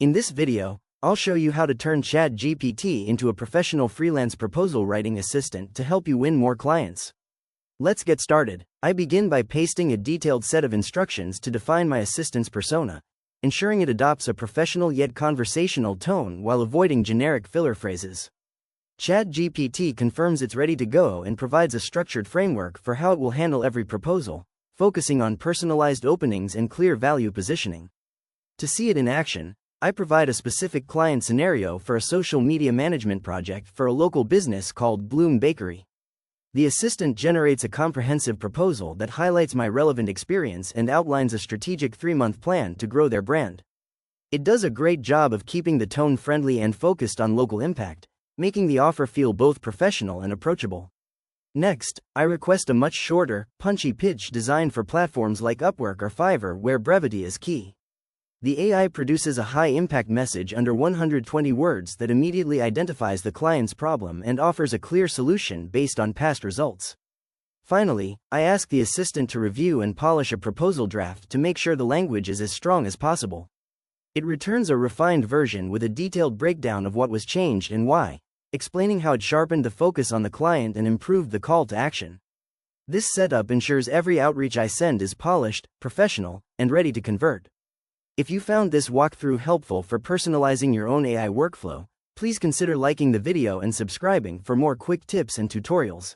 In this video, I'll show you how to turn ChatGPT into a professional freelance proposal writing assistant to help you win more clients. Let's get started. I begin by pasting a detailed set of instructions to define my assistant's persona, ensuring it adopts a professional yet conversational tone while avoiding generic filler phrases. ChatGPT confirms it's ready to go and provides a structured framework for how it will handle every proposal, focusing on personalized openings and clear value positioning. To see it in action, I provide a specific client scenario for a social media management project for a local business called Bloom Bakery. The assistant generates a comprehensive proposal that highlights my relevant experience and outlines a strategic 3-month plan to grow their brand. It does a great job of keeping the tone friendly and focused on local impact, making the offer feel both professional and approachable. Next, I request a much shorter, punchy pitch designed for platforms like Upwork or Fiverr where brevity is key. The AI produces a high-impact message under 120 words that immediately identifies the client's problem and offers a clear solution based on past results. Finally, I ask the assistant to review and polish a proposal draft to make sure the language is as strong as possible. It returns a refined version with a detailed breakdown of what was changed and why, explaining how it sharpened the focus on the client and improved the call to action. This setup ensures every outreach I send is polished, professional, and ready to convert. If you found this walkthrough helpful for personalizing your own AI workflow, please consider liking the video and subscribing for more quick tips and tutorials.